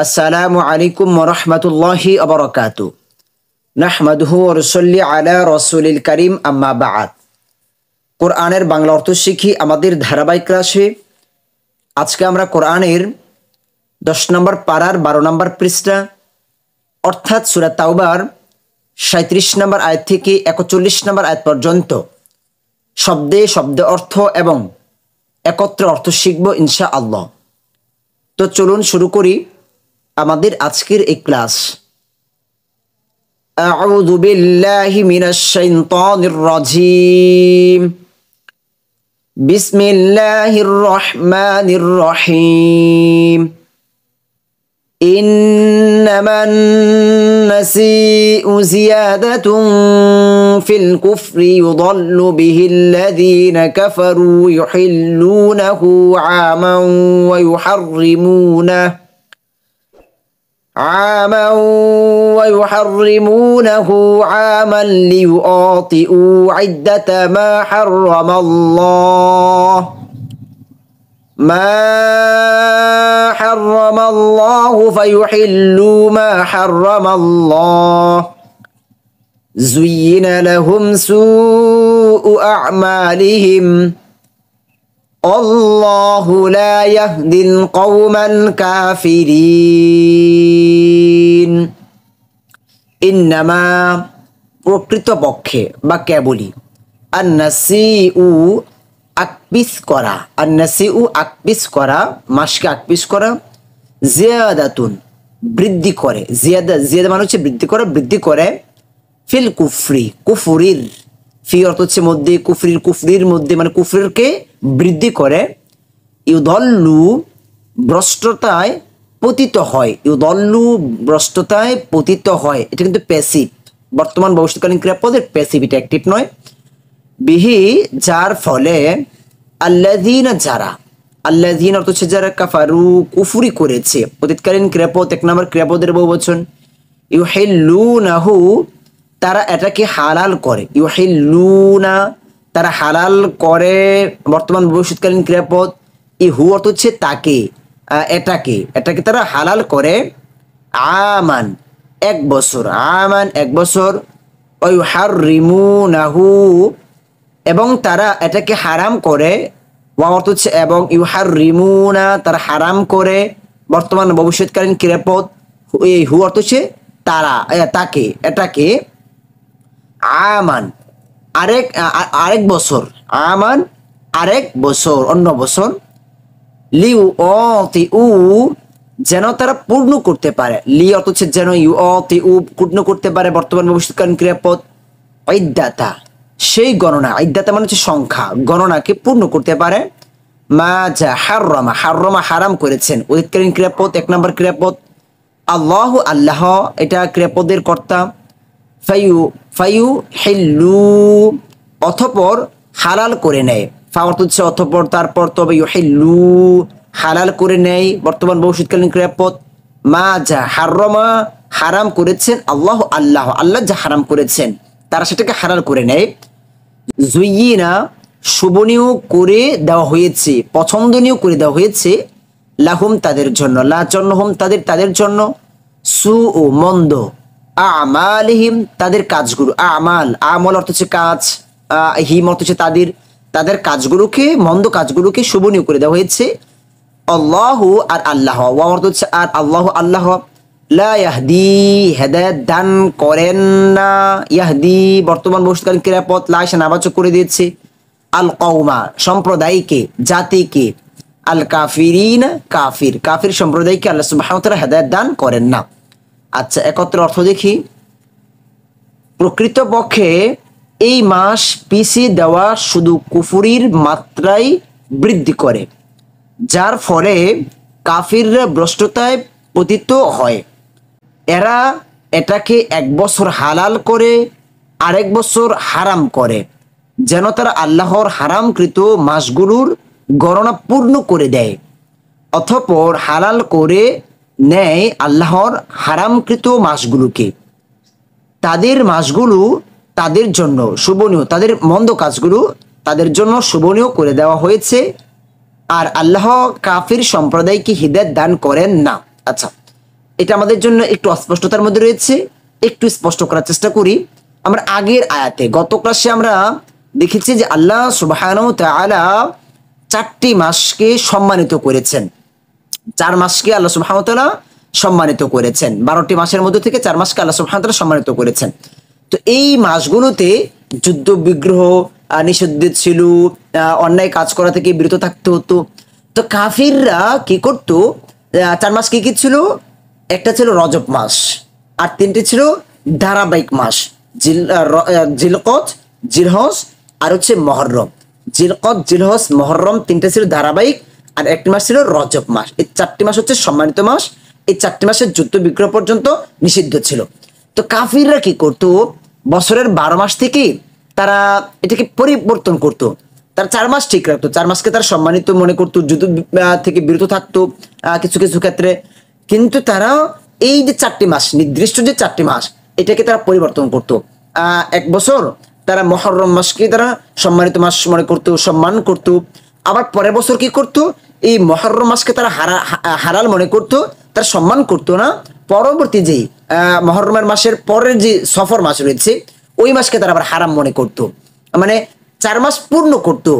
আসসালামু আলাইকুম ওয়া রাহমাতুল্লাহি ওয়া বারাকাতুহু। নাহমাদুহু ওয়া নুসাল্লি আলা রাসূলিল কারীম, আম্মা বা'দ। কোরআনের বাংলা অর্থ শিখি আমাদের ধারাবাহিক ক্লাসে। আজকে আমরা কোরআনের 10 নম্বর পারার 12 নম্বর পৃষ্ঠা অর্থাৎ সূরা তাওবার 37 নম্বর আয়াত থেকে 41 নম্বর আয়াত পর্যন্ত শব্দে শব্দে অর্থ এবং একত্রে অর্থ শিখব ইনশাআল্লাহ। তো চলুন শুরু করি আমাদের আজকের এই ক্লাস। আউযু বিল্লাহি মিনাশ শাইতানির রাজীম। বিসমিল্লাহির রহমানির রহিম। ইন্নামান নাসিউ জিয়াদাতুন ফিল কুফরি ইউদাল্লু বিহিল্লাযীনা কাফারু ইউহিল্লুনাহু আমান ওয়া يحرمونه عاما ليواطئوا عدة ما حرم الله فيحلوا ما حرم الله زين لهم سوء أعمالهم আল্লাহু লা ইয়াহদিল কওমাল কাফিরিন। ইন্নামা প্রকৃতপক্ষে বা কেবলই, আন-নাসিউ আকপিস করা, আন-নাসিউ আকপিস করা, মাসকে আকপিস করা, জিয়াদাতুন বৃদ্ধি করে, জিয়াদা মানে হচ্ছে বৃদ্ধি করে, বৃদ্ধি করে, ফিল কুফরি কুফরির, ফি অর্থ হচ্ছে মধ্যে, কুফরির মধ্যে মানে কুফরিরকে বৃদ্ধি করে, ইউদল্লু ভ্রষ্টতায় পতিত হয়, ইউদল্লু ভ্রষ্টতায় পতিত হয়, এটা কিন্তু প্যাসিভ, বর্তমান ভবিষ্যৎকালীন ক্রিয়াপদের প্যাসিভ, এটা অ্যাক্টিভ নয়। বিহি যার ফলে, আল্লাযীনা যারা, আল্লাযীনা অর্থ হচ্ছে যারা, কাফারু কুফরি করেছে, অতীতকালীন ক্রিয়াপদ এক নম্বর ক্রিয়াপদের বহুবচন। ইউহিল্লুনাহু তারা এটাকে হালাল করে, ইউহিল্লুনা তারা হালাল করে, বর্তমান ভবিষ্যৎকালীন ক্রিয়াপদ। ইহু অর্থ হচ্ছে তাকে, এটাকে তারা হালাল করে, আমান এক বছর, আমান এক বছর, ইউহাররিমুনাহু এবং তারা এটাকে হারাম করে, ওয়া অর্থ হচ্ছে এবং, ইউহাররিমুনা তারা হারাম করে, বর্তমান ভবিষ্যৎকালীন ক্রিয়াপদ। এই হু অর্থ হচ্ছে তারা, তাকে, এটাকে, আমান আরেক বছর, আমান আরেক বছর, অন্য বছর, লিউ অতিউ যেন তারা পূর্ণ করতে পারে, লি অর্থ হচ্ছে যেন, ইউ অতিউ পূর্ণ করতে পারে, বর্তমান ভবিষ্যৎকালীন ক্রিয়াপদ, ইদ্দাতা সেই গণনা, ইদ্দাতা মানে হচ্ছে সংখ্যা, গণনাকে পূর্ণ করতে পারে, মা যা হাররামা, হাররামা হারাম করেছেন, অতীতকালীন ক্রিয়াপদ এক নম্বর ক্রিয়াপদ। আল্লাহু আল্লাহ এটা ক্রিয়াপদের কর্তা। ফায়ু হিল্লু অতঃপর হালাল করে নেয়, ফা অর্থ হচ্ছে অতঃপর, তারপর, তবে ইউহিল্লু হালাল করে নেয়, বর্তমান ভবিষ্যৎকালীন ক্রিয়াপদ। মা যা হাররামা হারাম করেছেন, আল্লাহ আল্লাহ আল্লাহ যা হারাম করেছেন তারা সেটাকে হালাল করে নেয়। জুয়িনা শোভনীয় করে দেওয়া হয়েছে, পছন্দনীয় করে দেওয়া হয়েছে, লাহুম তাদের জন্য, লা জন্য হুম তাদের জন্য, সু ও মন্দ, আমালিহিম তাদের কাজগুলো, আমল অর্থ হচ্ছে কাজ, হিম অর্থ হচ্ছে তাদের কাজগুলোকে, মন্দ কাজগুলোকে শোভনীয় করে দেওয়া হয়েছে। আল্লাহু আর আল্লাহ, ওয়া অর্থ হচ্ছে আর, আল্লাহ আল্লাহ, লা ইয়াহদি হেদায়েত দান করেন না, ইয়াহদি বর্তমান ভবিষ্যৎকালীন ক্রিয়াপদ, লা এসে নাবাচক করে দিয়েছে, আল কওমা সম্প্রদায়কে, জাতিকে, আল কাফিরিন কাফির সম্প্রদায়কে আল্লাহ সুবহানাহু ওয়া তাআলা হেদায়েত দান করেন না। আচ্ছা, একত্রে অর্থ দেখি। প্রকৃতপক্ষে এই মাস পিছিয়ে দেওয়া শুধু কুফরির মাত্রায় বৃদ্ধি করে, যার ফলে কাফিররা ভ্রষ্টতায় পতিত হয়। এরা এটাকে এক বছর হালাল করে, আরেক বছর হারাম করে, যেন তারা আল্লাহর হারামকৃত মাসগুলোর গণনা পূর্ণ করে দেয়, অতঃপর হালাল করে নেয় আল্লাহর হারামকৃত মাসগুলোকে। তাদের মাসগুলো তাদের জন্য শোভনীয়, তাদের মন্দ কাজগুলো তাদের জন্য শোভনীয় করে দেওয়া হয়েছে, আর আল্লাহ কাফির সম্প্রদায়কে হিদায়াত দান করেন না। আচ্ছা, এটা আমাদের জন্য একটু অস্পষ্টতার মধ্যে রয়েছে, একটু স্পষ্ট করার চেষ্টা করি। আমরা আগের আয়াতে গত ক্লাসে আমরা দেখেছি যে আল্লাহ সুবহানাহু ওয়া তাআলা 4টি মাসকে সম্মানিত করেছেন। 4 মাসকে আল্লাহ সুবহানাহু ওয়া তাআলা সম্মানিত করেছেন। 12টি মাসের মধ্যে থেকে 4 মাসকে আল্লাহ সুবহানাহু ওয়া তাআলা সম্মানিত করেছেন। তো এই মাসগুলোতে যুদ্ধ বিগ্রহ নিষিদ্ধ ছিল, অন্যায় কাজ করা থেকে বিরত থাকতে হতো। তো কাফিররা কি করতো, 4 মাস কি কি ছিল? একটা ছিল রজব মাস, আর 3টি ছিল ধারাবাহিক মাস, জিলকদ, জিলহজ আর হচ্ছে মহররম। জিলকদ, জিলহজ, মহররম 3টে ছিল ধারাবাহিক, আর একটি মাস ছিল রজব মাস। এই 4টি মাস হচ্ছে সম্মানিত মাস। এই 4টি মাসের যুদ্ধ বিগ্রহ পর্যন্ত নিষিদ্ধ ছিল। তো কাফিররা কি করতো, বছরের 12 মাস থেকে তারা এটাকে পরিবর্তন করতো। তারা 4 মাস ঠিক রাখতো, 4 মাসকে তারা সম্মানিত মনে করতো, যুদ্ধ থেকে বিরত থাকতো কিছু কিছু ক্ষেত্রে। কিন্তু তারা এই যে 4টি মাস, নির্দিষ্ট যে 4টি মাস, এটাকে তারা পরিবর্তন করতো। এক বছর তারা মহররম মাসকে তারা সম্মানিত মাস মনে করতো, সম্মান করতো। আবার পরের বছর কি করতো, এই মহররম মাসকে তারা হালাল মনে করতো, তারা সম্মান করতো না। পরবর্তী যে মহররমের মাসের পরের যে সফর মাস রয়েছে, ওই মাসকে তারা আবার হারাম মনে করতো। মানে 4 মাস পূর্ণ করতো।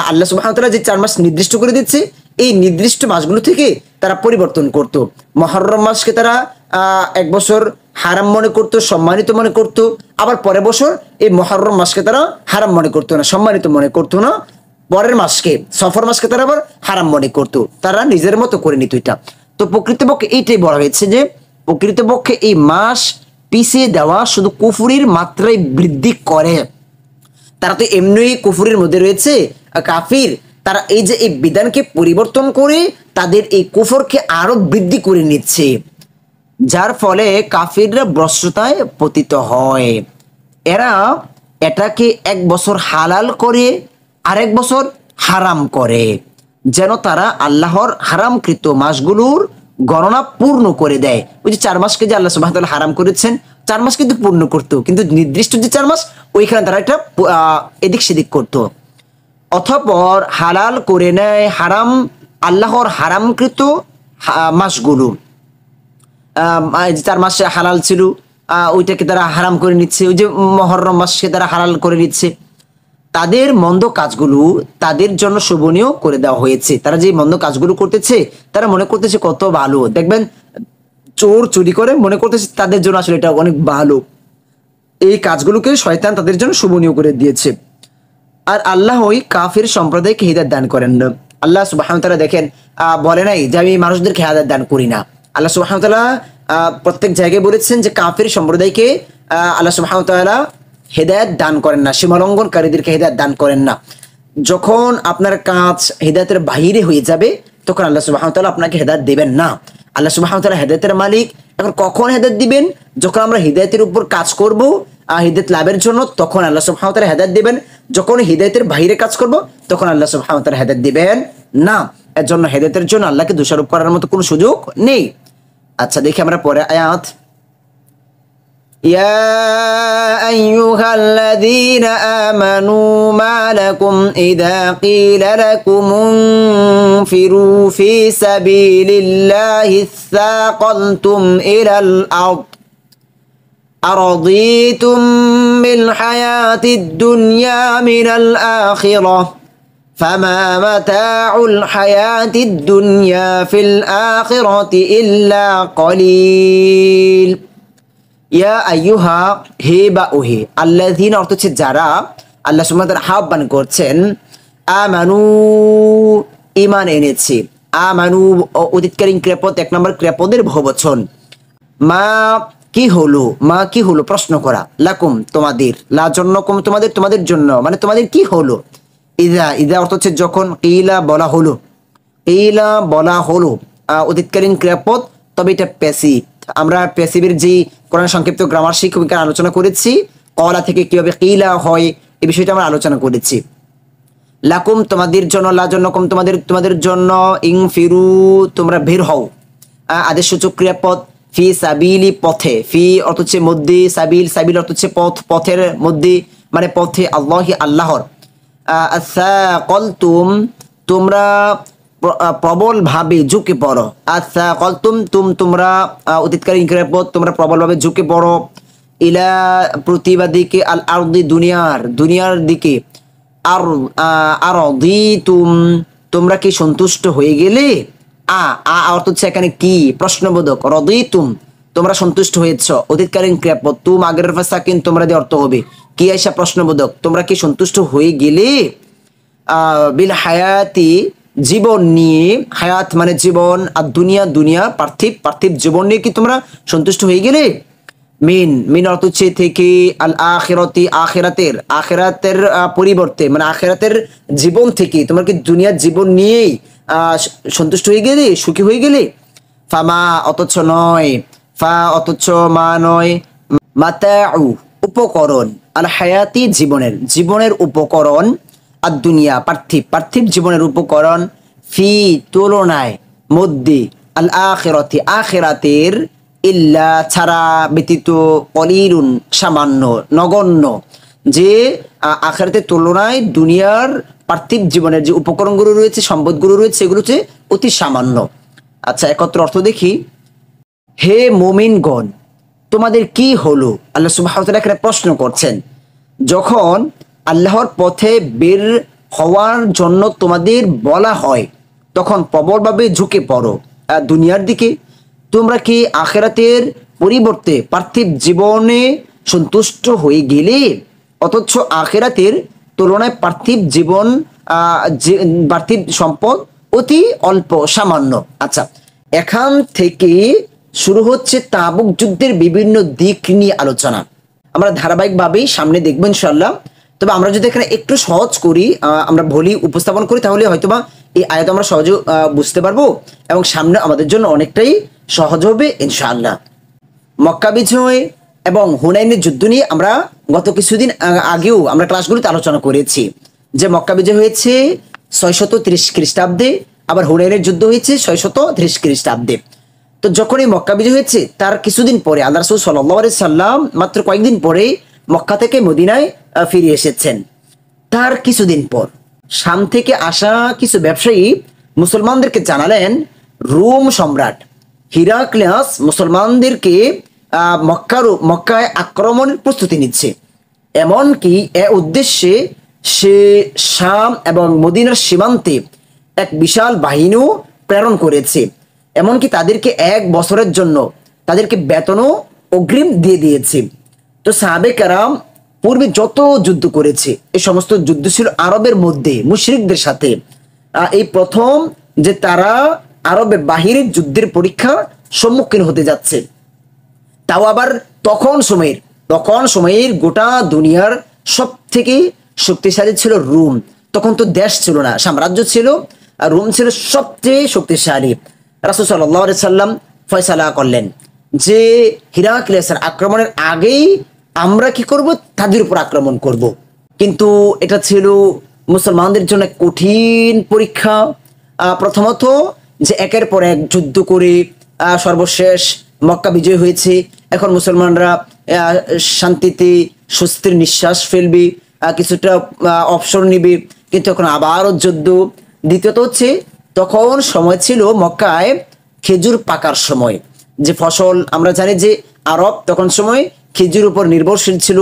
আল্লাহ সুবহানাহু ওয়া তাআলা যে 4 মাস নির্দিষ্ট করে দিচ্ছে, এই নির্দিষ্ট মাসগুলো থেকে তারা পরিবর্তন করতো। মহররম মাসকে তারা এক বছর হারাম মনে করতো, সম্মানিত মনে করতো। আবার পরের বছর এই মহররম মাসকে তারা হারাম মনে করতো না, সম্মানিত মনে করতো না। পরের মাসকে, সফর মাসকে তারা আবার হারাম মনে করতো। তারা নিজের মতো করে নিত এটা। তো প্রকৃতপক্ষে এইটাই বলা হয়েছে যে প্রকৃতপক্ষে এই মাস পিছিয়ে দেওয়া শুধু কুফরির মাত্রায় বৃদ্ধি করে। তারা তো এমনিই কুফরির মধ্যে রয়েছে, কাফির। তারা এই যে এই বিধানকে পরিবর্তন করে তাদের এই কুফরকে আরো বৃদ্ধি করে নিচ্ছে, যার ফলে কাফিররা ভ্রষ্টতায় পতিত হয়। এরা এটাকে 1 বছর হালাল করে আরেক বছর হারাম করে, যেন তারা আল্লাহর হারামকৃত মাসগুলোর গণনা পূর্ণ করে দেয়। ওই যে 4 মাসকে যে আল্লাহ সুবহানাহু ওয়া তাআলা হারাম করেছেন, 4 মাস কিন্তু পূর্ণ করতো, কিন্তু নির্দিষ্ট যে 4 মাস, ওইখানে তারা একটা এদিক সেদিক করতো। অতঃপর হালাল করে নেয় হারাম, আল্লাহর হারামকৃত মাসগুলো। 4 মাসে হালাল ছিল, ওইটাকে তারা হারাম করে নিচ্ছে। ওই যে মহররম মাসকে তারা হালাল করে নিচ্ছে। তাদের মন্দ কাজগুলো তাদের জন্য শোভনীয় করে দেওয়া হয়েছে। তারা যে মন্দ কাজগুলো করতেছে, তারা মনে করতেছে কত ভালো। দেখবেন চোর চুরি করে, মনে করতেছে তাদের জন্য আসলে এটা অনেক ভালো। এই কাজগুলোকে শয়তান তাদের জন্য শোভনীয় করে দিয়েছে। আর আল্লাহ ওই কাফির সম্প্রদায়কে হিদায়াত দান করেন না। আল্লাহ সুবহানাহু ওয়া তাআলা দেখেন বলে নাই যে আমি মানুষদেরকে হিদায়াত দান করি না। আল্লাহ সুবহানাহু ওয়া তাআলা প্রত্যেক জায়গায় বলেছেন যে কাফির সম্প্রদায়কে আল্লাহ সুবহানাহু ওয়া তাআলা হেদায়েত দান করেন না, সীমালঙ্ঘনকারীদেরকে হেদায়েত দান করেন না। যখন আপনার কাজ হেদায়েতের বাহিরে হয়ে যাবে, তখন আল্লাহ সুবহানাহু ওয়া তাআলা আপনাকে হেদায়েত দেবেন না। আল্লাহ সুবহানাহু ওয়া তাআলা হেদায়েতের মালিক। এখন কখন হেদায়েত দিবেন? যখন আমরা হিদায়াতের উপর কাজ করব হিদায়াত লাভের জন্য, তখন আল্লাহ সুবহানাহু ওয়া তাআলা হেদায়েত দিবেন। যখন হিদায়াতের বাহিরে কাজ করব, তখন আল্লাহ সুবহানাহু ওয়া তাআলা হেদায়েত দিবেন না। এর জন্য হেদায়েতের জন্য আল্লাহকে দোষারোপ করার মতো কোনো সুযোগ নেই। আচ্ছা, দেখি আমরা পরে আয়াত। يا أيها الذين آمنوا ما لكم إذا قيل لكم انفروا في سبيل الله اثاقلتم إلى الأرض أرضيتم بالحياة الدنيا من الآخرة فما متاع الحياة الدنيا في الآخرة إلا قليل। ইয়া আইয়ুহা, হে বা ওহে, আল্লাযীনা অর্থ হচ্ছে যারা, আল্লাহ সুবহানাহু ওয়া তাআলা আহ্বান করছেন আমানু, ঈমান এনেছে। আমানু অতীতকালীন ক্রিয়াপদ, 1 নম্বর ক্রিয়াপদের বহুবচন। মা কি হলো, মা কি হলো প্রশ্ন করা, লাকুম তোমাদের, লা জন্নকুম তোমাদের, তোমাদের জন্য, মানে তোমাদের কি হলো। ইযা, ইযা অর্থ হচ্ছে যখন, কিলা বলা হলো, কিলা বলা হলো অতীতকালীন ক্রিয়াপদ, তবে এটা প্যাসিভ। আমরা প্যাসিভের যে কোরআন সংক্ষিপ্ত গ্রামার শিক্ষা আলোচনা করেছি, কলা থেকে কিভাবে কিলা হয় এই বিষয়টা আমরা আলোচনা করেছি। লাকুম তোমাদের জন্য, লা জন্নকুম তোমাদের, তোমাদের জন্য, ইনফিরু তোমরা বের হও, আদেশসূচক ক্রিয়াপদ। ফি সাবিলি পথে, ফি অর্থ হচ্ছে মধ্যে, সাবিল, সাবিল অর্থ হচ্ছে পথ, পথের মধ্যে মানে পথে, আল্লাহি আল্লাহর। আসাকালতুম তোমরা প্রবল ভাবে ঝুঁকে পড়ো। আচ্ছা কলতুম তোমরা অতীতকালীন ক্রিয়াপদ তোমরা প্রবল ভাবে ঝুঁকে পড়ো ইলা প্রতিবাদীকে আল আরদি দুনিয়ার দিকে। আর আরদিতুম তোমরা কি সন্তুষ্ট হয়ে গেলে? আ আ অর্থ হচ্ছে এখানে কি প্রশ্নবোধক। রদিতুম তোমরা সন্তুষ্ট হয়েছ, অতীতকালীন ক্রিয়াপদ তুম আগের সাকিন তোমরা দিয়ে অর্থ হবে কি আইসা প্রশ্নবোধক, তোমরা কি সন্তুষ্ট হয়ে গেলে বিল হায়াতি জীবন নিয়ে, হায়াত মানে জীবন, আর দুনিয়া পার্থিব জীবন নিয়ে কি তোমরা সন্তুষ্ট হয়ে গেলে? মিন অর্থ হচ্ছে থেকে, আল আখিরাতি আখিরাতের পরিবর্তে মানে আখিরাতের জীবন থেকে তোমরা কি দুনিয়ার জীবন নিয়েই সন্তুষ্ট হয়ে গেলে, সুখী হয়ে গেলে? ফামা অথচ নয়, ফা অথচ মা নয়, মাতাউ উপকরণ, আল হায়াতি জীবনের উপকরণ, আর দুনিয়া পার্থিব জীবনের উপকরণ, ফি তুলনায়, মধ্যে, আল আখিরাতি আখিরাতের, ইল্লা ছাড়া ব্যতীত, কলিলুন সামান্য নগণ্য, যে আখিরাতের তুলনায় দুনিয়ার পার্থিব জীবনের যে উপকরণগুলো রয়েছে, সম্পদগুলো রয়েছে, সেগুলো হচ্ছে অতি সামান্য। আচ্ছা একত্র অর্থ দেখি। হে মুমিনগণ তোমাদের কি হলো? আল্লাহ সুবহানাহু ওয়া তাআলা এখানে প্রশ্ন করছেন, যখন আল্লাহর পথে বের হওয়ার জন্য তোমাদের বলা হয় তখন প্রবলভাবে ঝুঁকে পড়ো দুনিয়ার দিকে। তোমরা কি আখিরাতের পরিবর্তে পার্থিব জীবনে সন্তুষ্ট হয়ে গেলে? অথচ আখিরাতের তুলনায় পার্থিব সম্পদ অতি অল্প সামান্য। আচ্ছা এখান থেকে শুরু হচ্ছে তাবুক যুদ্ধের বিভিন্ন দিক নিয়ে আলোচনা। আমরা ধারাবাহিকভাবেই সামনে দেখবো ইনশাআল্লাহ। তবে আমরা যদি এখানে একটু সহজ করি, আমরা ভুলি উপস্থাপন করি, তাহলে হয়তোবা এই আয়াত আমরা সহজে বুঝতে পারবো এবং সামনে আমাদের জন্য অনেকটাই সহজ হবে ইনশাআল্লাহ। মক্কা বিজয় এবং হুনাইনের যুদ্ধ নিয়ে আমরা গত কিছুদিন আগেও আমরা ক্লাসগুলিতে আলোচনা করেছি যে মক্কা বিজয় হয়েছে 630 খ্রিস্টাব্দে, আবার হুনাইনের যুদ্ধ হয়েছে 630 খ্রিস্টাব্দে। তো যখন এই মক্কা বিজয় হয়েছে তার কিছুদিন পরে আল্লাহ রাসূল সাল্লাল্লাহু আলাইহি সাল্লাম মাত্র কয়েকদিন পরে মক্কা থেকে মদিনায় ফিরে এসেছেন। তার কিছুদিন পর শাম থেকে আসা কিছু ব্যবসায়ী মুসলমানদেরকে জানালেন রোম সম্রাট হিরাক্লিয়াস মুসলমানদেরকে মক্কায় আক্রমণের প্রস্তুতি নিচ্ছে। এমনকি এ উদ্দেশ্যে সে শাম এবং মদিনার সীমান্তে এক বিশাল বাহিনীও প্রেরণ করেছে। এমনকি তাদেরকে 1 বছরের জন্য তাদেরকে বেতনও অগ্রিম দিয়ে দিয়েছে। তো সাহাবে কেরাম পূর্বে যত যুদ্ধ করেছে এই সমস্ত যুদ্ধ ছিল আরবের মধ্যে মুশরিকদের সাথে। এই প্রথম যে তারা আরবে বাহিরের যুদ্ধের পরীক্ষা সম্মুখীন হতে যাচ্ছে, তাও আবার তখন সময়ের গোটা দুনিয়ার সব থেকে শক্তিশালী ছিল রোম। তখন তো দেশ ছিল না, সাম্রাজ্য ছিল, আর রোম ছিল সবচেয়ে শক্তিশালী। রাসূল সাল্লাল্লাহু আলাইহি সাল্লাম ফয়সালা করলেন যে হিরাক্লিয়াসের আক্রমণের আগেই আমরা কি করব, তাদের উপর আক্রমণ করব। কিন্তু এটা ছিল মুসলমানদের জন্য কঠিন পরীক্ষা। প্রথমত যে একের পর এক যুদ্ধ করে সর্বশেষ মক্কা বিজয় হয়েছে, এখন মুসলমানরা শান্তিতে স্বস্তির নিঃশ্বাস ফেলবে, কিছুটা অবসর নিবে, কিন্তু এখন আবারও যুদ্ধ। দ্বিতীয়ত হচ্ছে তখন সময় ছিল মক্কায় খেজুর পাকার সময়, যে ফসল আমরা জানি যে আরব তখন সময় খেজুর উপর নির্ভরশীল ছিল।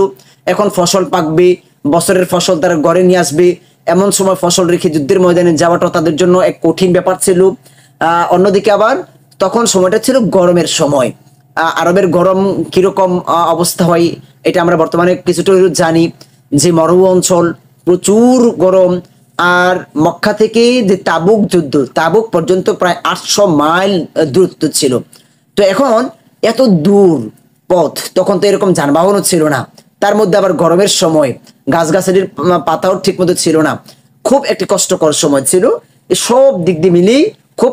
এখন ফসল পাকবে, বছরের ফসল তারা ঘরে নিয়ে আসবে, এমন সময় ফসল রেখে যুদ্ধের ময়দানে যাওয়াটা তাদের জন্য এক কঠিন ব্যাপার ছিল। অন্যদিকে আবার তখন সময়টা ছিল গরমের সময়। আরবের গরম কিরকম অবস্থা হয় এটা আমরা বর্তমানে কিছুটা জানি, যে মরু অঞ্চল, প্রচুর গরম। আর মক্কা থেকে যে তাবুক পর্যন্ত প্রায় 800 মাইল দূরত্ব ছিল। তো এখন এত দূর পথ, তখন তো এরকম যানবাহনও ছিল না, তার মধ্যে আবার গরমের সময় গাছগাছালির পাতাও ঠিক মতো ছিল না, খুব একটি কষ্টকর সময় ছিল। সব দিক দিয়ে মিলিয়ে খুব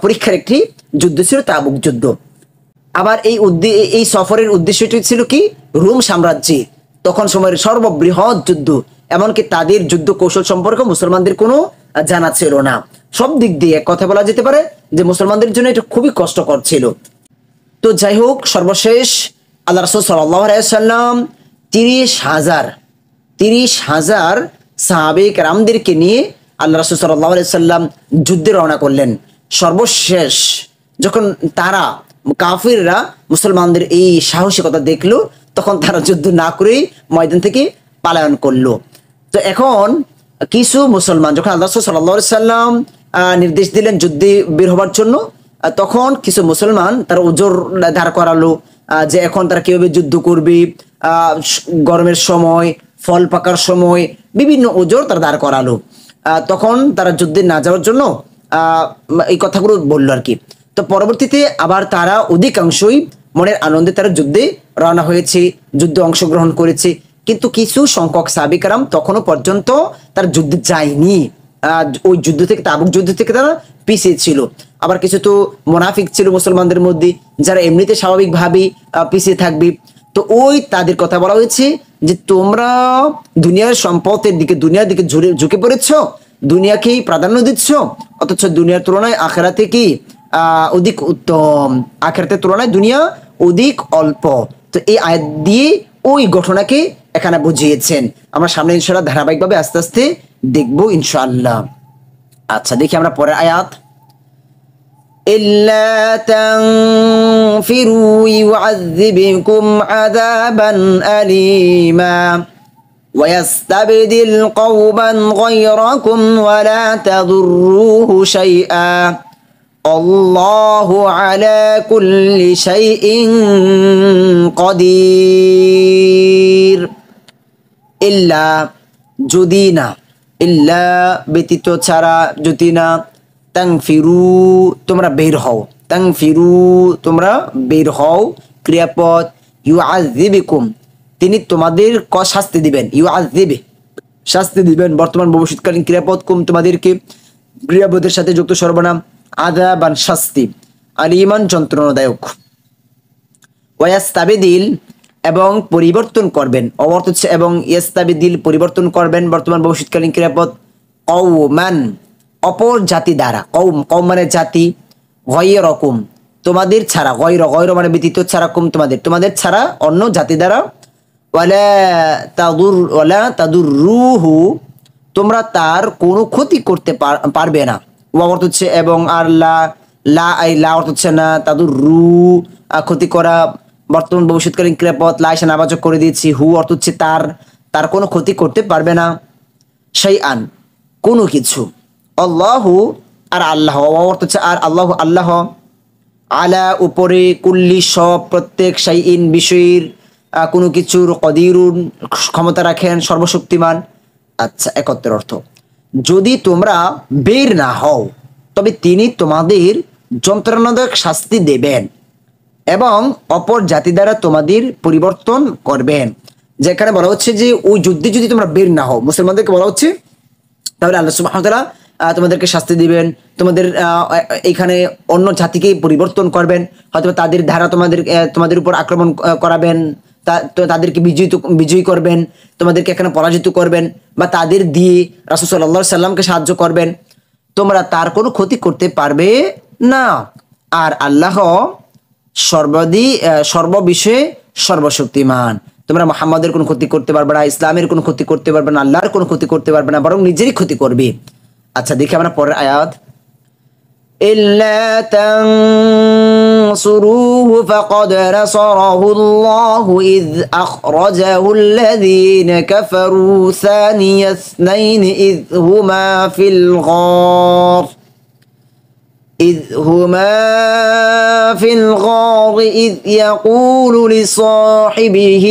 পরীক্ষার একটি যুদ্ধ ছিল তাবুক যুদ্ধ। আবার এই সফরের উদ্দেশ্যটি ছিল কি, রোম সাম্রাজ্যে তখন সময়ের সর্ববৃহৎ যুদ্ধ, এমনকি তাদের যুদ্ধ কৌশল সম্পর্কে মুসলমানদের কোনো জানা ছিল না। সব দিক দিয়ে এক কথা বলা যেতে পারে যে মুসলমানদের জন্য এটা খুবই কষ্টকর ছিল। তো যাই হোক, সর্বশেষ আল্লাহ রাসূল সাল্লাল্লাহু আলাইহি ওয়াসাল্লাম 30,000 সাহাবে কেরামদেরকে নিয়ে আল্লাহ রাসূল সাল্লাল্লাহু আলাইহি সাল্লাম যুদ্ধে রওনা করলেন। সর্বশেষ যখন তারা কাফিররা মুসলমানদের এই সাহসিকতা দেখলো, তখন তারা যুদ্ধ না করেই ময়দান থেকে পালায়ন করলো। তো এখন কিছু মুসলমান যখন আল্লাহ রাসূল সাল্লাল্লাহু আলাইহি সাল্লাম নির্দেশ দিলেন যুদ্ধে বের হবার জন্য, তখন কিছু মুসলমান তারা ওজর ধার করালো যে এখন তারা কিভাবে যুদ্ধ করবে, গরমের সময়, ফল পাকার সময়, বিভিন্ন ওজর তারা দাঁড় করালো। তখন তারা যুদ্ধে না যাওয়ার জন্য এই কথাগুলো বললো আর কি। তো পরবর্তীতে আবার তারা অধিকাংশই মনের আনন্দে তারা যুদ্ধে রওনা হয়েছে, যুদ্ধে অংশগ্রহণ করেছে। কিন্তু কিছু সংখ্যক সাহাবী কেরাম তখনও পর্যন্ত তারা যুদ্ধে যায়নি, ওই যুদ্ধ থেকে, তাবুক যুদ্ধ থেকে তারা পিছিয়ে ছিল। আবার কিছু তো মুনাফিক ছিল মুসলমানদের মধ্যে, যারা এমনিতে স্বাভাবিকভাবেই পিছিয়ে থাকবে। তো ওই তাদের কথা বলা হয়েছে যে তোমরা দুনিয়ার সম্পদের দিকে, দুনিয়ার দিকে ঝুঁকে পড়েছ, দুনিয়াকেই প্রাধান্য দিচ্ছ, অথচ দুনিয়ার তুলনায় আখেরাতে কি অধিক উত্তম, আখেরাতের তুলনায় দুনিয়া অধিক অল্প। তো এই আয়াত দিয়ে ওই ঘটনাকে এখানে বুঝিয়েছেন। আমরা সামনে ইনশাআল্লাহ ধারাবাহিকভাবে আস্তে আস্তে দেখবো ইনশাআল্লাহ। আচ্ছা, দেখি আমরা পরের আয়াত। إلا تنفروا يعذبكم عذابا أليما ويستبدل قوما غيركم ولا تضروه شيئا الله على كل شيء قدير। ইল্লা যদি না, ইল্লা ব্যতীত ছাড়া, যদি না, তাংফিরু তোমরা বের হও, তাংফিরু তোমরা বের হও ক্রিয়াপদ, ইউআযিবিকুম তিনি তোমাদের শাস্তি দিবেন, ইউআযিব শাস্তি দিবেন বর্তমান ভবিষ্যৎকালীন ক্রিয়াপদ, কুম তোমাদেরকে ক্রিয়াপদের সাথে যুক্ত সর্বনাম, আযাবান শাস্তি, আলিমান যন্ত্রণাদায়ক, ওয়াস্তাবিদিল এবং পরিবর্তন করবেন, অর্থ হচ্ছে এবং ইয়াস্তাবিদিল পরিবর্তন করবেন বর্তমান ভবিষ্যৎকালীন ক্রিয়াপদ, কওমান অপর জাতি দ্বারা, কওম কওম মানে জাতি, গায়রাকুম তোমাদের ছাড়া, গায়র মানে ব্যতীত, ছাড়া, কুম তোমাদের, তোমাদের ছাড়া অন্য জাতি দ্বারা, ওয়ালা তাদুররুহু তোমরা তার কোনো ক্ষতি করতে পারবে না, অর্থ হচ্ছে এবং, আর লা অর্থ হচ্ছে না, তাদুররু ক্ষতি করা বর্তমান ভবিষ্যৎকালীন ক্রিয়াপদ, লা এসে নাবাচক করে দিয়েছি, হু অর্থ হচ্ছে তার কোনো ক্ষতি করতে পারবে না, শাইআন কোনো কিছু, আল্লাহু আর আল্লাহ অর্থ হচ্ছে আর আল্লাহ আল্লাহ, আলা উপরে, কুল্লি সব, প্রত্যেক, শাইইন বিষয়ের কোনো কিছুর, কদিরুন ক্ষমতা রাখেন, সর্বশক্তিমান। আচ্ছা, একত্রের অর্থ যদি তোমরা বের না হও তবে তিনি তোমাদের যন্ত্রণাদায়ক শাস্তি দেবেন এবং অপর জাতি দ্বারা তোমাদের পরিবর্তন করবেন। যেখানে বলা হচ্ছে যে ওই যুদ্ধে যদি তোমরা বের না হও, মুসলমানদেরকে বলা হচ্ছে, তাহলে আল্লাহ সুবহানাহু ওয়া তাআলা তোমাদেরকে শাস্তি দিবেন, তোমাদের এখানে অন্য জাতিকে পরিবর্তন করবেন, হয়তো তাদের ধারা তোমাদের উপর আক্রমণ করাবেন, তাদেরকে বিজয়ী করবেন, তোমাদেরকে এখানে পরাজিত করবেন, বা তাদের দিয়ে রাসূল সাল্লাল্লাহু আলাইহি সাল্লামকে সাহায্য করবেন, তোমরা তার কোনো ক্ষতি করতে পারবে না। আর আল্লাহ সর্ববিষয়ে সর্বশক্তিমান। তোমরা মুহাম্মাদের কোনো ক্ষতি করতে পারবে না, ইসলামের কোনো ক্ষতি করতে পারবে না, আল্লাহর কোনো ক্ষতি করতে পারবে না, বরং নিজেরই ক্ষতি করবে। আচ্ছা, দেখি আমরা পরের আয়াত। ইল্লা তানসুরুহু ফাকাদ নাসারাহুল্লাহু ইয আখরাজাহুল্লাযীনা কাফারু সানিয়া ইসনাইনি إذ هما في الغار إذ يقول لصاحبه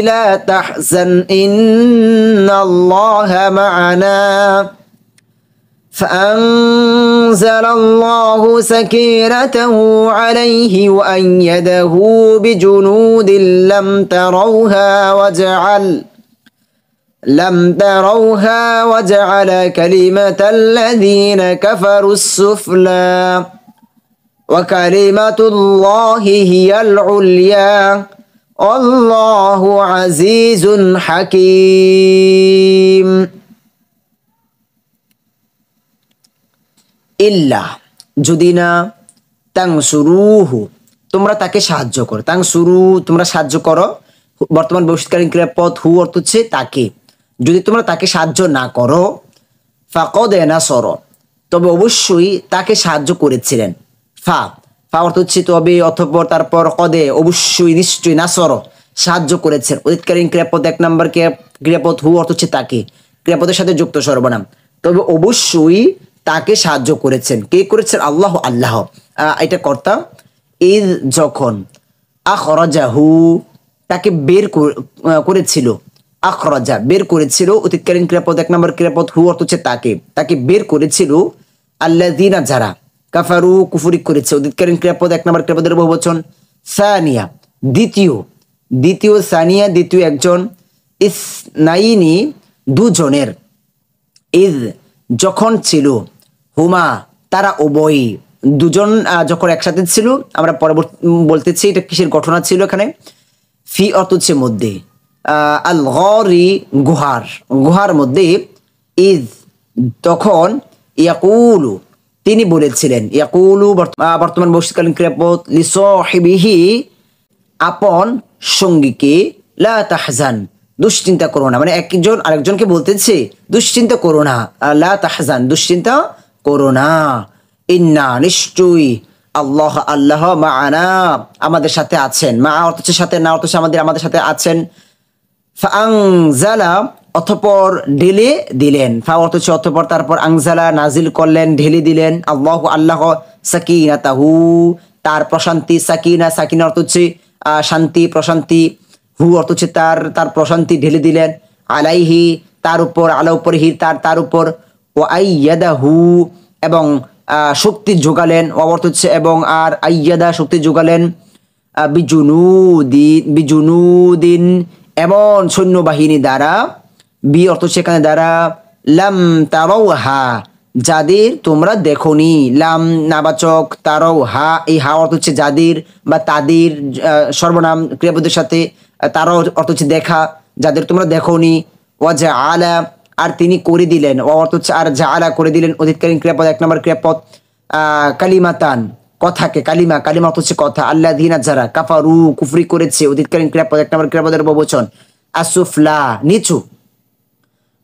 لا تحزن إن الله معنا فأنزل الله سكينته عليه وأيده بجنود لم تروها وجعل كلمة الذين كفروا السفلى وكلمة الله هي العليا والله عزيز حكيم। ইল্লা যদি না, তানসুরুহু তোমরা তাকে সাহায্য করো, তানসুরু তোমরা সাহায্য করো বর্তমান ভবিষ্যৎকালীন ক্রিয়াপদ, হু অর্থ হচ্ছে তাকে, যদি তোমরা তাকে সাহায্য না করো, ফাকদ নাসর, তবে অবশ্যই তাকে সাহায্য করেছিলেন। ফা ফা অর্থ হচ্ছে তবে, অতঃপর, তারপর কদে অবশ্যই নিশ্চয়ই, নাসর সাহায্য করেছেন। অতীতকালীন ক্রিয়াপদ 1 নম্বর ক্রিয়াপদ হু অর্থ হচ্ছে তাকে, ক্রিয়াপদের সাথে যুক্ত সর্বনাম। তবে অবশ্যই তাকে সাহায্য করেছেন। কে করেছেন? আল্লাহ, আল্লাহ। এটা কর্তা। ঈদ যখন, আখরাজাহু তাকে বের করেছিল, আখরাজা বের করেছিল। অতীতকালীন ক্রিয়াপদ 1 নম্বর ক্রিয়াপদ হু অর্থ হচ্ছে তাকে, তাকে বের করেছিল। আল্লাযীনা যারা, কাফারু কুফরি করেছে। অতীতকালীন ক্রিয়াপদ 1 নম্বর ক্রিয়াপদের বহুবচন। সানিয়া দ্বিতীয়, দ্বিতীয়, সানিয়া দ্বিতীয় একজন, ইসনাইনি দুজনের, ইদ যখন ছিল, হুমা তারা উভয়ই, দুজন যখন একসাথে ছিল। আমরা পরবর্তী বলতেছি এটা কিসের ঘটনা ছিল এখানে। ফি অর্থ হচ্ছে মধ্যে, আল গরি গুহার, গুহার মধ্যে, ইদ তখন, ইয়াকুলু তিনি বলেছিলেন, ইয়াকুলু বর্তমান ভবিষ্যৎকালীন ক্রিয়াপদ, লিসাহিবিহি আপন সঙ্গীকে, লা তাহজান দুশ্চিন্তা করো না, মানে একজন আরেকজনকে বলতেছে দুশ্চিন্তা করো না, লা তাহজান দুশ্চিন্তা করো না, ইন্না নিশ্চয়ই, আল্লাহ আল্লাহ, মাআনা আমাদের সাথে আছেন। মা অর্থ হচ্ছে সাথে, না অর্থ হচ্ছে আমাদের, আমাদের সাথে আছেন। ফাআনজালা অতঃপর ঢেলে দিলেন, ফা অর্থ হচ্ছে অতঃপর, তারপর আনজালা নাজিল করলেন, ঢেলে দিলেন। আল্লাহু আল্লাহ, সাকিনাতাহু তার প্রশান্তি, সাকিনা, সাকিনা অর্থ হচ্ছে শান্তি, প্রশান্তি। হু অর্থ হচ্ছে তার, তার প্রশান্তি ঢেলে দিলেন। আলাইহি তার উপর, আলা উপর, হি তার, তার উপর। ও আইয়াদাহু এবং শক্তি যোগালেন, ও অর্থ হচ্ছে এবং, আর আইয়াদা শক্তি যোগালেন। বিজুনুদিন, বিজুনুদিন এমন সৈন্যবাহিনী দ্বারা, বি অর্থ সেখানে দ্বারা, লাম তারাউহা যাদের তোমরা দেখোনি, লাম নাবাচক, তারাউহা এই হা অর্থ হচ্ছে যাদের বা তাদের, সর্বনাম ক্রিয়াপদের সাথে। তারাও অর্থ হচ্ছে দেখা, যাদের তোমরা দেখোনি। ওয়াজা আলা আর তিনি করে দিলেন, ও অর্থ হচ্ছে আর, যা আলা করে দিলেন। অতীতকালীন ক্রিয়াপদ 1 নম্বর ক্রিয়াপদ। কালিমাতান কথাকে, কালিমা, কালিমা অর্থ হচ্ছে কথা। আল্লাযীনা যারা, কাফারু কুফরি করেছে। অতীতকালীন ক্রিয়াপদ 1 নম্বর ক্রিয়াপদের বহুবচন। আসুফলা নিচু।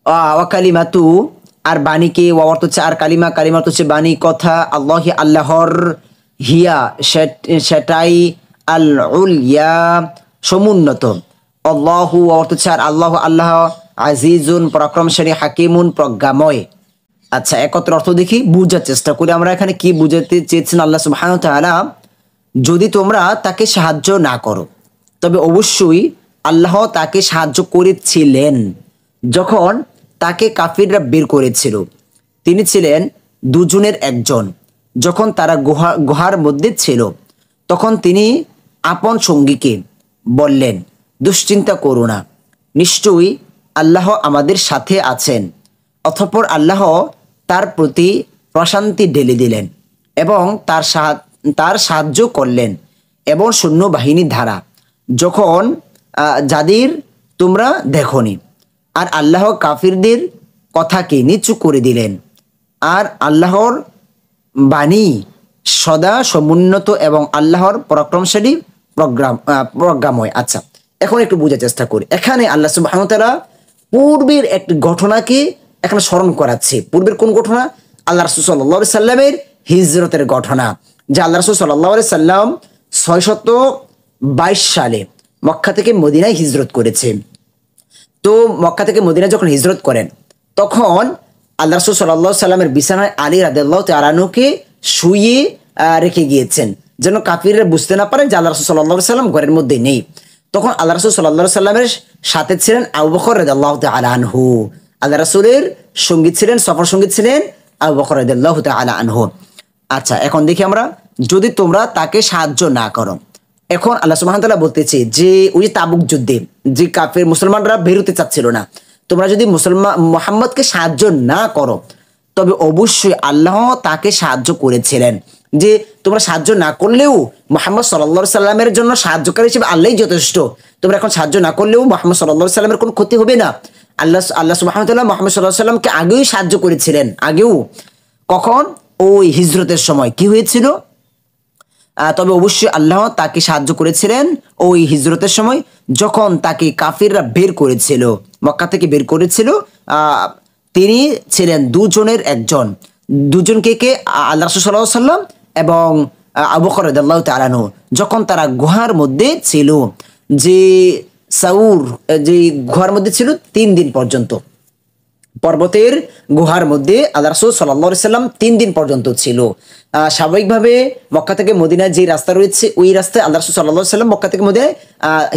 ওয়া কালিমাতু আর বাণীকে, ওয়া অর্থ হচ্ছে আর, কালিমা, কালিমা অর্থ হচ্ছে বাণী, কথা। আল্লাহি আল্লাহর, হিয়া সেটাই, আল উলিয়া সমুন্নত। আল্লাহু অর্থ হচ্ছে আর, আল্লাহ আল্লাহ, আজিজুন পরাক্রমশালী, হাকিমুন প্রজ্ঞাময়। আচ্ছা, একত্র অর্থ দেখি, বুঝার চেষ্টা করি আমরা এখানে কি বুঝাতে চেয়েছেন আল্লাহ সুবহানাহু ওয়া তাআলা। যদি তোমরা তাকে সাহায্য না করো, তবে অবশ্যই আল্লাহ তাকে সাহায্য করেছিলেন যখন তাকে কাফিররা বের করেছিল। তিনি ছিলেন দুজনের একজন। যখন তারা গুহার মধ্যে ছিল, তখন তিনি আপন সঙ্গীকে বললেন, দুশ্চিন্তা করো না, নিশ্চয়ই আল্লাহ আমাদের সাথে আছেন। অতঃপর আল্লাহ তার প্রতি প্রশান্তি ঢেলে দিলেন এবং তার সাহায্য করলেন এবং সৈন্যবাহিনী দ্বারা, যখন যাদের তোমরা দেখোনি। আর আল্লাহ কাফিরদের কথাকে নিচু করে দিলেন। আর আল্লাহর বাণী সদা সমুন্নত এবং আল্লাহর পরাক্রমশালী, প্রজ্ঞাময়। আচ্ছা, এখন একটু বোঝার চেষ্টা করি। এখানে আল্লাহ সুবহানাহু ওয়া তাআলা পূর্বের একটি ঘটনাকে এখানে স্মরণ করাচ্ছে। পূর্বের কোন ঘটনা? আল্লাহ রাসূল সাল্লাল্লাহু আলাইহি সাল্লামের হিজরতের ঘটনা। যে আল্লাহ রাসূল সাল্লাল্লাহু আলাইহি সাল্লাম 622 সালে মক্কা থেকে মদিনায় হিজরত করেছে। তো মক্কা থেকে মদিনায় যখন হিজরত করেন, তখন আল্লাহ রাসূল সাল্লাল্লাহু আলাইহি সাল্লামের বিছানায় আলী রাদিয়াল্লাহু তাআলা আনহুকে শুইয়ে রেখে গিয়েছেন, যেন কাফিররা বুঝতে না পারে যে আল্লাহ রাসূল সাল্লাল্লাহু আলাইহি সাল্লাম ঘরের মধ্যে নেই। তখন আল্লাহ রাসূল সাল্লাল্লাহু আলাইহি সাল্লামের সাথে ছিলেন আবু বকর রাদিয়াল্লাহু তাআলা আনহু। আল্লাহ রাসূলের সঙ্গী ছিলেন, সফর সঙ্গী ছিলেন আবু বকর রাদিয়াল্লাহু তাআলা আনহু। আচ্ছা, এখন দেখি আমরা, যদি তোমরা তাকে সাহায্য না করো। এখন আল্লাহ সুবহানাহু ওয়া তাআলা বলতেছে যে ওই যে তাবুক যুদ্ধে যে কাফের মুসলমানরা বের হতে চাচ্ছিল না, তোমরা যদি মুহাম্মদকে সাহায্য না করো, তবে অবশ্যই আল্লাহ তাকে সাহায্য করেছিলেন। যে তোমরা সাহায্য না করলেও মুহাম্মদ সাল্লাল্লাহু আলাইহি সাল্লামের জন্য সাহায্যকারী হিসেবে আল্লাহই যথেষ্ট। তোমরা এখন সাহায্য না করলেও মুহাম্মদ সাল্লাল্লাহু আলাইহি সাল্লামের কোনো ক্ষতি হবে না। আল্লাহ সুবহানাহু ওয়া তাআলা মুহাম্মদ সাল্লাল্লাহু আলাইহি সাল্লামকে আগেই সাহায্য করেছিলেন। আগেও কখন? ওই হিজরতের সময়। কি হয়েছিল? তবে অবশ্যই আল্লাহ তাকে সাহায্য করেছিলেন ওই হিজরতের সময়, যখন তাকে কাফিররা বের করেছিল, মক্কা থেকে বের করেছিল। তিনি ছিলেন দুজনের একজন। দুজনকে কে? আল্লাহ রাসূল সাল্লাল্লাহু আলাইহি ওয়াসাল্লাম এবং আবু বকর রাদিয়াল্লাহু তাআলা আনহু। যখন তারা গুহার মধ্যে ছিল, যে সাউর, যে গুহার মধ্যে ছিল 3 দিন পর্যন্ত, পর্বতের গুহার মধ্যে আল্লাহ রাসূল সাল্লাল্লাহু আলাইহি সাল্লাম 3 দিন পর্যন্ত ছিল। স্বাভাবিকভাবে মক্কা থেকে মদিনায় যে রাস্তা রয়েছে, ওই রাস্তায় আল্লাহ রাসূল সাল্লাল্লাহু আলাইহি সাল্লাম মক্কা থেকে মদিনায়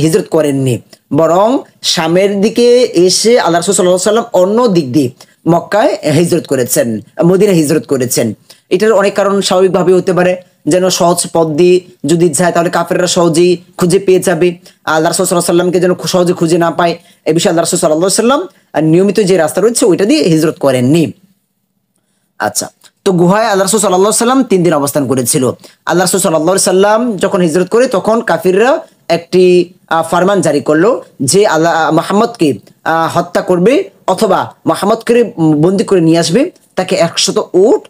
হিজরত করেননি, বরং শামের দিকে এসে আল্লাহ রাসূল সাল্লাল্লাহু আলাইহি সাল্লাম অন্য দিক দিয়ে মক্কায় হিজরত করেছেন, মদিনায় হিজরত করেছেন। এটার অনেক কারণ স্বাভাবিকভাবে হতে পারে, যেন সহজ পথ দিয়ে যদি যায় তাহলে কাফেররা সহজেই খুঁজে পেয়ে যাবে, আল্লাহ রাসূল সাল্লাল্লাহু আলাইহি সাল্লামকে যেন সহজে খুঁজে না পায়। এই বিষয়ে আল্লাহ রাসূল সাল্লাল্লাহু আলাইহি সাল্লাম নিয়মিত যে রাস্তা রয়েছে ওইটা দিয়ে হিজরত করেননি। আচ্ছা, তো গুহায় আল্লাহ রাসূল সাল্লাল্লাহু আলাইহি সাল্লাম 3 দিন অবস্থান করেছিল। আল্লাহ রাসূল সাল্লাল্লাহু আলাইহি সাল্লাম যখন হিজরত করে, তখন কাফিররা একটি ফরমান জারি করলো যে আল্লাহ মুহাম্মদকে হত্যা করবে অথবা মুহাম্মদকে বন্দী করে নিয়ে আসবে, তাকে 100 উট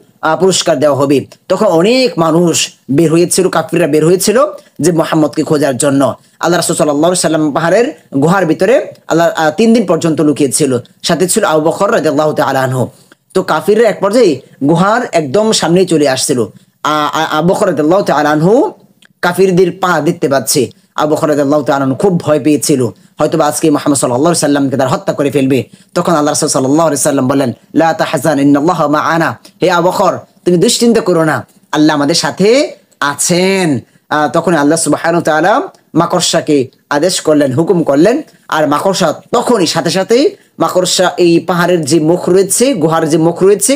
পুরস্কার দেওয়া হবে। তখন অনেক মানুষ বের হয়েছিল, কাফিররা বের হয়েছিল যে মুহাম্মদকে খোঁজার জন্য। আল্লাহ রাসূল সাল্লাল্লাহু আলাইহি সাল্লাম পাহাড়ের গুহার ভিতরে আল্লাহ 3 দিন পর্যন্ত লুকিয়েছিল, সাথে ছিল আবু বকর রাদিয়াল্লাহু তাআলা আনহু। তো কাফিররা এক পর্যায়ে গুহার একদম সামনেই চলে আসছিল। আবু বকর রাদিয়াল্লাহু তাআলা আনহু কাফিরদের পা দেখতে পাচ্ছে। আবু বকর রাদিয়াল্লাহু তাআলা আনহু খুব ভয় পেয়েছিল, হয়তো আজকে মুহাম্মদ সাল্লাল্লাহু আলাইহি সাল্লামকে তারা হত্যা করে ফেলবে। তখন আল্লাহ রাসূল সাল্লাল্লাহু আলাইহি সাল্লাম বলেন, লা তাহজান ইন্নাল্লাহা মা'ানা, হে আবু বকর তুমি দুশ্চিন্তা করো না, আল্লাহ আমাদের সাথে আছেন। তখন আল্লাহ সুবহানাহু ওয়া তাআলা মাকড়সাকে আদেশ করলেন, হুকুম করলেন, আর মাকড়সা তখনই সাথে সাথেই মাকড়সা এই পাহাড়ের যে মুখ রয়েছে, গুহার যে মুখ রয়েছে,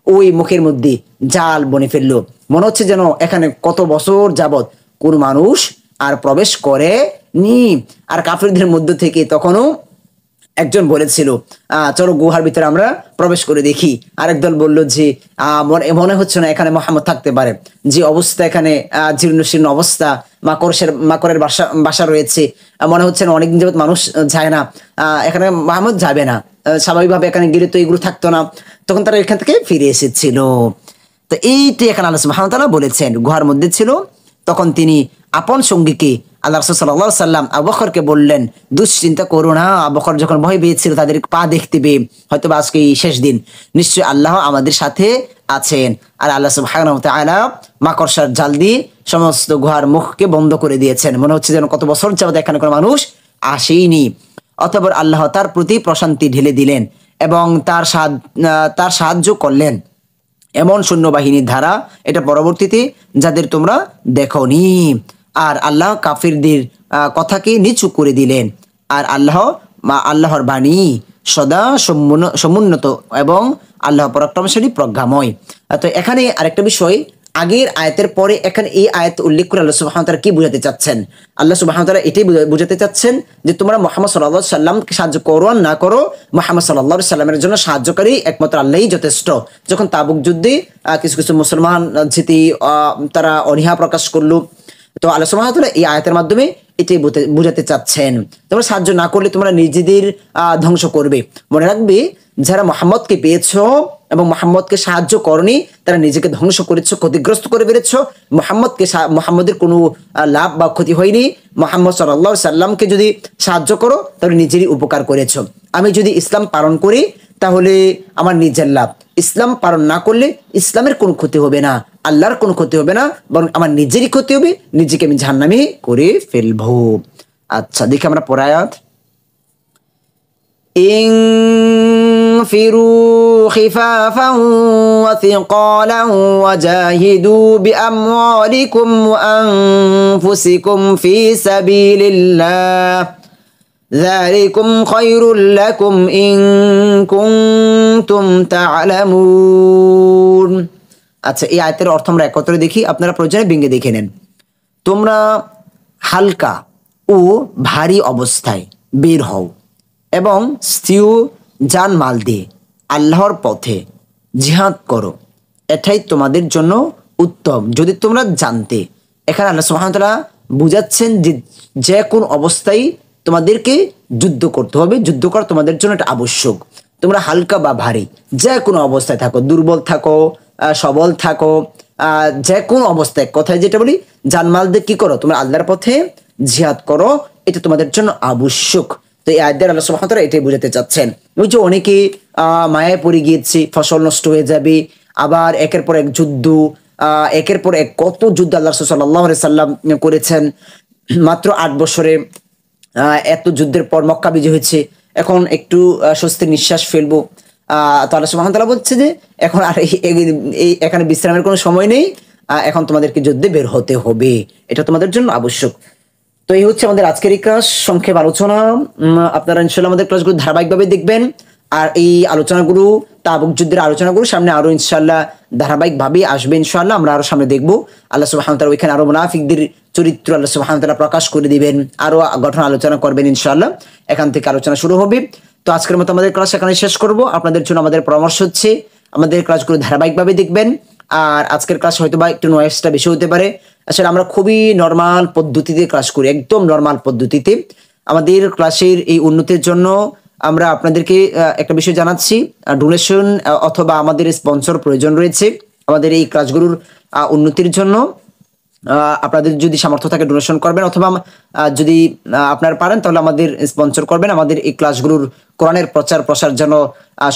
ওই মুখের মধ্যে জাল বনে ফেললো। মনে হচ্ছে যেন এখানে কত বছর যাবত কোন মানুষ আর প্রবেশ করে নি। আর কাফিরদের মধ্য থেকে তখনও একজন বলেছিল, চলো গুহার ভিতরে আমরা প্রবেশ করে দেখি। আরেক দল বলল যে মনে হচ্ছে না এখানে মুহাম্মদ থাকতে পারে, যে অবস্থা এখানে জীর্ণ শীর্ণ অবস্থা, মাকড়ের বাসা রয়েছে, মনে হচ্ছে না অনেকদিন যাবত মানুষ যায় না, এখানে মুহাম্মদ যাবে না, স্বাভাবিকভাবে এখানে গেলে তো এগুলো থাকতো না। তখন তারা এখান থেকে ফিরে এসেছিল। তো এইটি এখানে আল্লাহ সুবহানাহু ওয়া তাআলা বলেছেন, গুহার মধ্যে ছিল। তখন তিনি আপন সঙ্গীকে আল্লাহ রাসূল সাল্লাল্লাহু আলাইহি সাল্লাম আবু বকরকে বললেন, দুশ্চিন্তা করো না। আবু বকর যখন ভয় পেয়েছিল তাদের পা দেখতে পেয়ে, হয়তো আজকে শেষ দিন, নিশ্চয়ই আল্লাহ আমাদের সাথে আছেন। আর আল্লাহ সুবহানাহু ওয়া তাআলা মাকড়সার জাল দিয়ে সমস্ত গুহার মুখকে বন্ধ করে দিয়েছেন। মনে হচ্ছে যেন কত বছর যাবত এখানে কোনো মানুষ আসেইনি। অতঃপর আল্লাহ তার প্রতি প্রশান্তি ঢেলে দিলেন এবং তার সাহায্য করলেন এমন সৈন্যবাহিনীর ধারা, এটা পরবর্তীতে যাদের তোমরা দেখোনি। আর আল্লাহ কাফিরদের কথাকে নিচু করে দিলেন। আর আল্লাহর বাণী সদা সমুন্নত এবং আল্লাহ পরাক্রমশালী প্রজ্ঞাময়। তো এখানে আরেকটা বিষয়, আগের আয়াতের পরে এখানে এই আয়াত উল্লেখ করে আল্লাহ সুবহানাহু ওয়া তাআলা কি বোঝাতে চাচ্ছেন? আল্লাহ সুবহানাহু ওয়া তাআলা এটাই বোঝাতে চাচ্ছেন যে তোমরা মুহাম্মদ সাল্লাল্লাহু আলাইহি সাল্লামকে সাহায্য করো আর না করো, মুহাম্মদ সাল্লাল্লাহু আলাইহি সাল্লামের জন্য সাহায্যকারী একমাত্র আল্লাহই যথেষ্ট। যখন তাবুক যুদ্ধে কিছু কিছু মুসলমান যেতে তারা অনীহা প্রকাশ করলো, তো আল্লাহ সুবহানাহু ওয়া তাআলা এই আয়াতের মাধ্যমে এটাই বোঝাতে চাচ্ছেন, তোমরা সাহায্য না করলে তোমরা নিজেদের ধ্বংস করবে। মনে রাখবে, যারা মুহাম্মদকে পেয়েছো এবং মুহাম্মদকে সাহায্য করনি, তারা নিজেকে ধ্বংস করেছো, ক্ষতিগ্রস্ত করে বেড়েছো। মুহাম্মদের কোনো লাভ বা ক্ষতি হয়নি। মুহাম্মদ সাল্লাল্লাহু আলাইহি সাল্লামকে যদি সাহায্য করো তাহলে নিজেরই উপকার করেছো। আমি যদি ইসলাম পালন করি তাহলে আমার নিজের লাভ, ইসলাম পালন না করলে ইসলামের কোনো ক্ষতি হবে না, আল্লাহর কোনো ক্ষতি হবে না, বরং আমার নিজেরই ক্ষতি হবে, নিজেকে আমি জাহান্নামী করে ফেলবো। আচ্ছা, দেখি আমরা পরের আয়াত। انفروا خفافا وثقالا وجاهدوا بأموالكم وأنفسكم في سبيل الله ذلكم خير لكم إن كنتم تعلمون। আচ্ছা, এই আয়াতের অর্থ আমরা একত্রে দেখি, আপনারা প্রয়োজনে ভেঙে দেখে নেন। তোমরা হালকা ও ভারী অবস্থায় বের হও এবং স্থির জানমাল দিয়ে আল্লাহর পথে জিহাদ করো, এটাই তোমাদের জন্য উত্তম যদি তোমরা জানতে। এখানে আল্লাহ সুবহানাহু ওয়া তাআলা বুঝাচ্ছেন যে যে কোন অবস্থায় তোমাদেরকে যুদ্ধ করতে হবে, যুদ্ধ করা তোমাদের জন্য এটা আবশ্যক। তোমরা হালকা বা ভারী যে কোনো অবস্থায় থাকো, দুর্বল থাকো, সবল থাকো, যে কোনো অবস্থায়, কথায় যেটা বলি, জানমাল দিয়ে কি করো, তোমরা আল্লাহর পথে জিহাদ করো, এটা তোমাদের জন্য আবশ্যক। তো এই আয়াত দ্বারা আল্লাহ সুবহানাহু ওয়া তাআলা এটাই বোঝাতে চাচ্ছেন। ওই যে অনেকে মায়ায় পড়ে গিয়েছে, ফসল নষ্ট হয়ে যাবে, আবার একের পর এক যুদ্ধ, একের পর এক কত যুদ্ধ আল্লাহ রাসূল সাল্লাল্লাহু আলাইহি সাল্লাম করেছেন। মাত্র 8 বছরে এত যুদ্ধের পর মক্কা বিজয় হয়েছে, এখন একটু স্বস্তির নিঃশ্বাস ফেলবো। তো আল্লাহ সুবহানাহু ওয়া তাআলা বলছে যে এখন আর এখানে বিশ্রামের কোনো সময় নেই, এখন তোমাদেরকে যুদ্ধে বের হতে হবে, এটা তোমাদের জন্য আবশ্যক। তো এই হচ্ছে আমাদের আজকের এই ক্লাস, সংক্ষেপ আলোচনা। আপনারা ইনশাআল্লাহ আমাদের ক্লাসগুলো ধারাবাহিকভাবে দেখবেন, আর এই আলোচনাগুলো, তাবুক যুদ্ধের আলোচনাগুলো সামনে আরো ইনশাআল্লাহ ধারাবাহিকভাবে আসবে। ইনশাআল্লাহ আমরা আরো সামনে দেখবো। আল্লাহ সুবহানাহু ওয়া তাআলা ওইখানে আরো মুনাফিকদের চরিত্র আল্লাহ সুবহানাহু ওয়া তাআলা প্রকাশ করে দিবেন, আরো গঠন আলোচনা করবেন ইনশাআল্লাহ। এখান থেকে আলোচনা শুরু হবে। তো আজকের মতো আমাদের ক্লাস এখানে শেষ করব। আপনাদের জন্য আমাদের পরামর্শ হচ্ছে আমাদের ক্লাসগুলো ধারাবাহিকভাবে দেখবেন। আর আজকের ক্লাস হয়তো বা একটু নয়েজটা বেশি হতে পারে, আসলে আমরা খুবই নরমাল পদ্ধতিতে ক্লাস করি, একদম নরমাল পদ্ধতিতে। আমাদের ক্লাসের এই উন্নতির জন্য আমরা আপনাদেরকে একটা বিষয় জানাচ্ছি, ডোনেশন অথবা আমাদের স্পন্সর প্রয়োজন রয়েছে আমাদের এই ক্লাসগুলোর উন্নতির জন্য। আপনাদের যদি সামর্থ্য থাকে ডোনেশন করবেন, অথবা যদি আপনারা পারেন তাহলে আমাদের স্পন্সর করবেন। আমাদের এই ক্লাসগুলোর কোরআনের প্রচার প্রসার যেন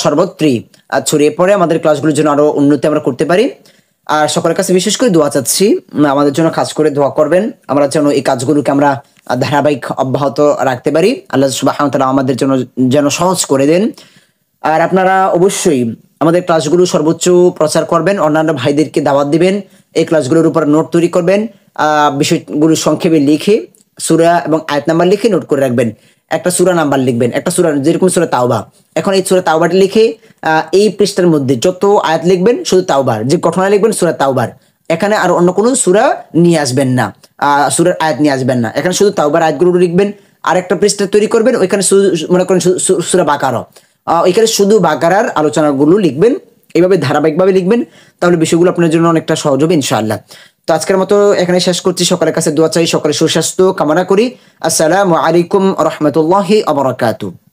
সর্বত্রই ছড়িয়ে পড়ে, আমাদের ক্লাসগুলোর জন্য আরো উন্নতি আমরা করতে পারি। আর সকলের কাছে বিশেষ করে দোয়া চাচ্ছি, আমাদের জন্য খাস করে দোয়া করবেন, আমরা যেন এই কাজগুলোকে আমরা ধারাবাহিক অব্যাহত রাখতে পারি। আল্লাহ সুবহানাহু ওয়া তাআলা আমাদের জন্য যেন সহজ করে দেন। আর আপনারা অবশ্যই আমাদের ক্লাসগুলো সর্বোচ্চ প্রচার করবেন, অন্যান্য ভাইদেরকে দাওয়াত দিবেন, এই ক্লাসগুলোর উপর নোট তৈরি করবেন, বিষয়গুলো সংক্ষেপে লিখে সূরা এবং আয়াত নাম্বার লিখে নোট করে রাখবেন। একটা সূরা নাম্বার লিখবেন, একটা সূরা, যেরকম সূরা তাওবা, এখন এই সূরা তাওবাটা লিখে এই পৃষ্ঠার মধ্যে যত আয়াত লিখবেন শুধু তাওবার যে ঘটনা লিখবেন সূরা তাওবার, এখানে আর অন্য কোনো সূরা নিয়ে আসবেন না, সূরার আয়াত নিয়ে আসবেন না, এখানে শুধু তাওবার আয়াতগুলো লিখবেন। আর একটা পৃষ্ঠা তৈরি করবেন, ওইখানে মনে করেন সূরা বাকারা, ওইখানে শুধু বাকারার আলোচনাগুলো লিখবেন। এইভাবে ধারাবাহিকভাবে লিখবেন, তাহলে বিষয়গুলো আপনার জন্য অনেকটা সহজ হবে ইনশাআল্লাহ। তো আজকের মতো এখানে শেষ করছি। সকলের কাছে দোয়া চাই, সকলের সুস্বাস্থ্য কামনা করি। আসসালামু আলাইকুম ওয়া রাহমাতুল্লাহি ওয়া বারাকাতুহু।